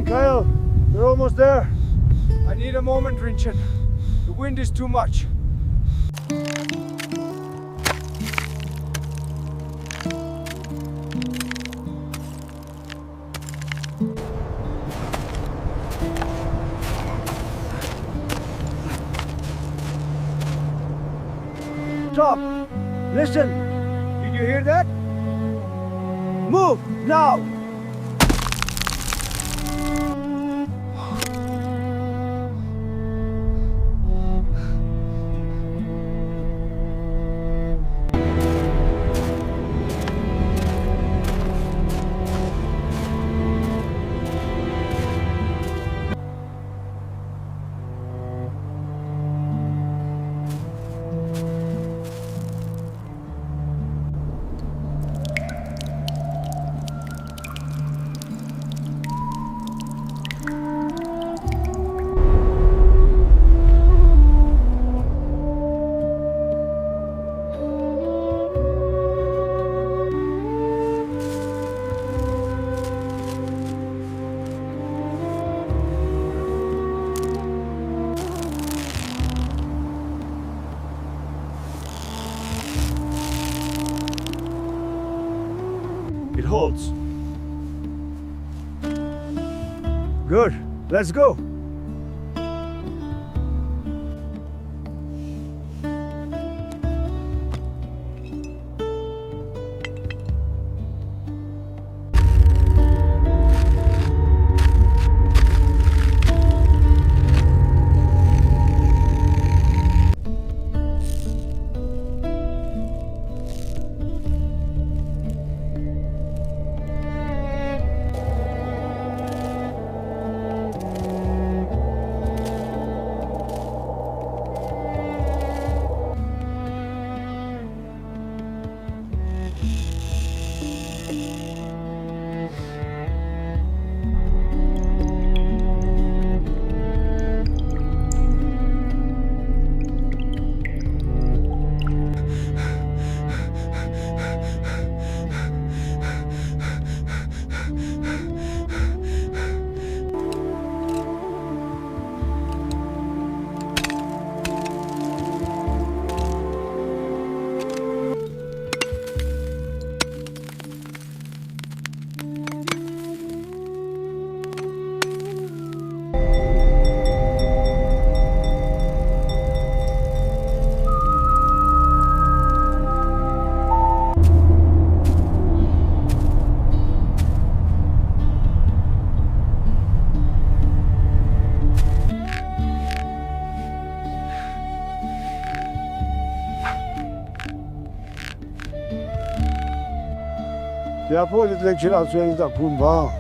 going, Kael? We're almost there. I need a moment, Rinchen. The wind is too much. Stop! Listen! Did you hear that? Move! Now! It holds. Good. Let's go. Der Pole Glacier aus der Kumba.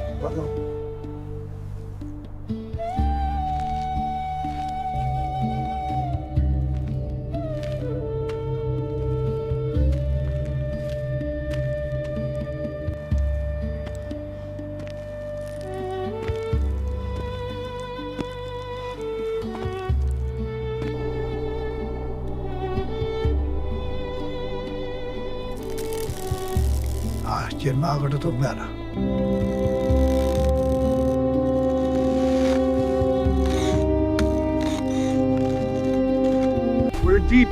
We're deep.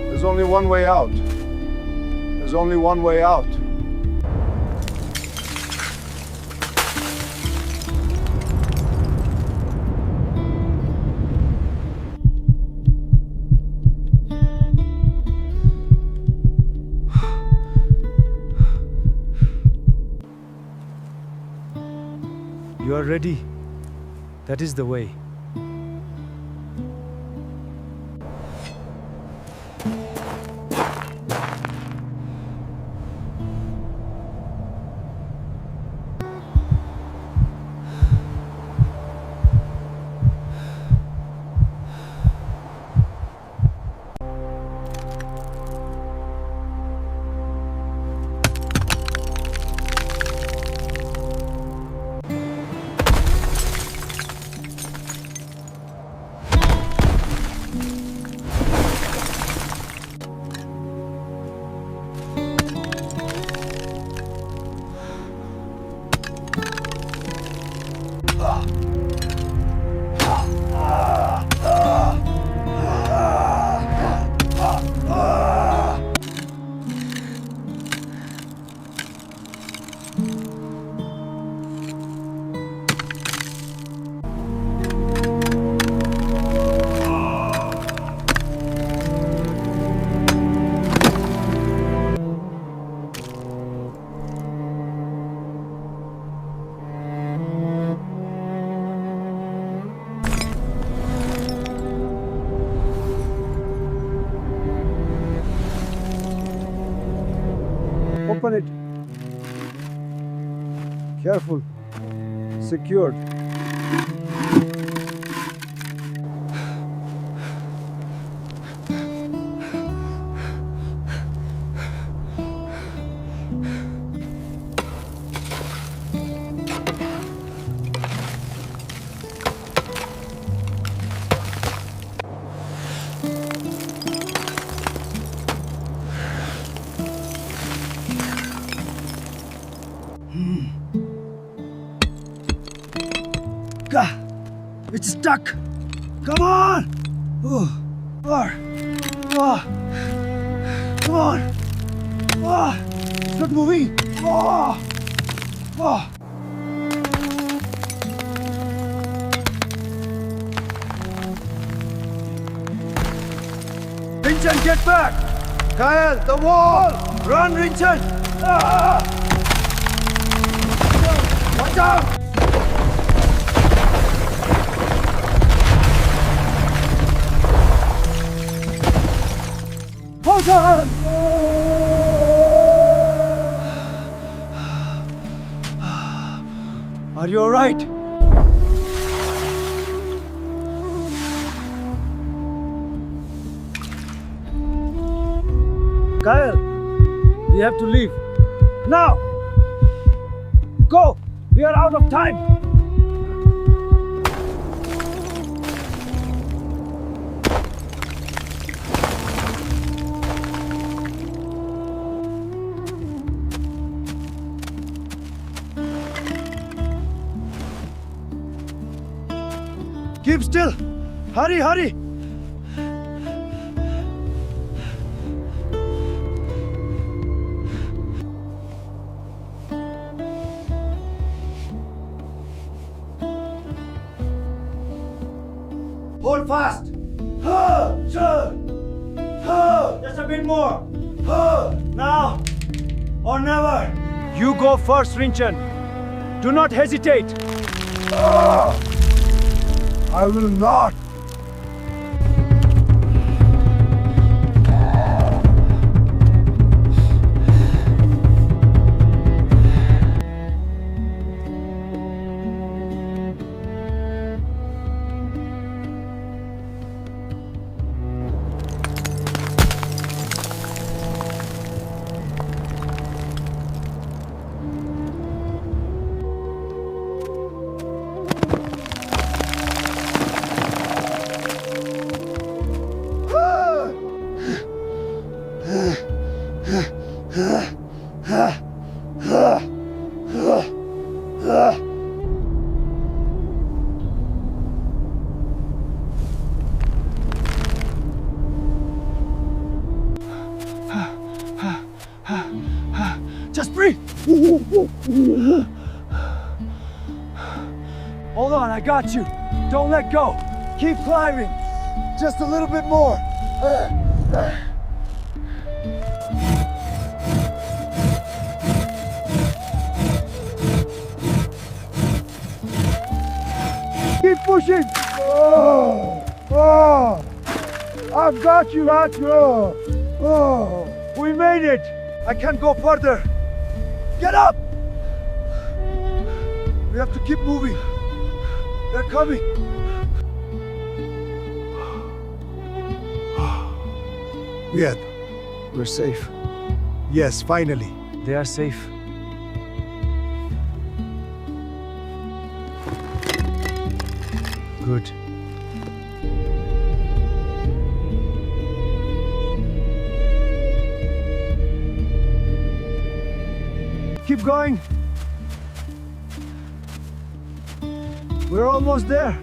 There's only one way out. There's only one way out. You are ready. That is the way. Open it. Careful. Secured. Gah! It's stuck! Come on! Oh, oh, oh. Come on! Oh, it's not moving! Oh, oh. Rinchen, get back! Kael, the wall! Run, Rinchen! Ah! Watch out! Hold on! Are you alright? Kael, we have to leave. Now! Go! We are out of time! Keep still! Hurry, hurry! Hold fast! Just a bit more! Now or never! You go first, Rinchen! Do not hesitate! I will not. Just breathe! Hold on, I got you. Don't let go. Keep climbing. Just a little bit more. Keep pushing. Oh, I've got you, Atro. Oh, We made it. I can't go further. Get up! We have to keep moving. They're coming. we're safe. Yes, finally. They are safe. Good. Keep going. We're almost there.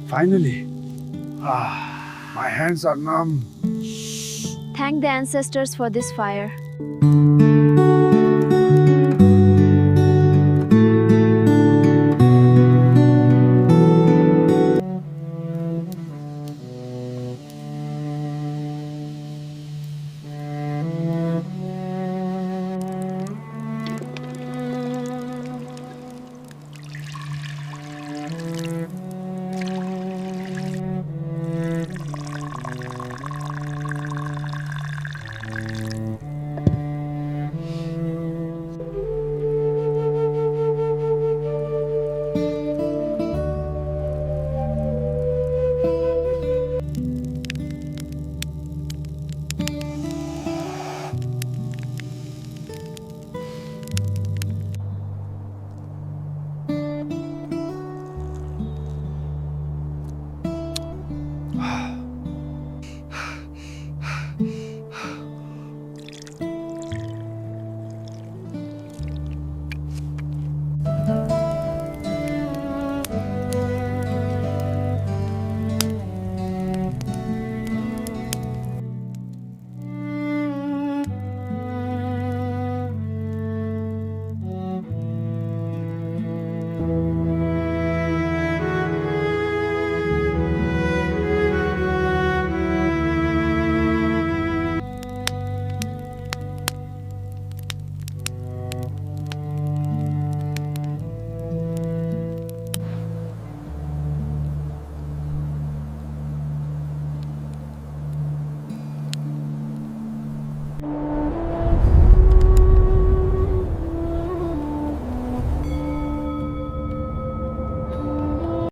Finally. My hands are numb. Thank the ancestors for this fire.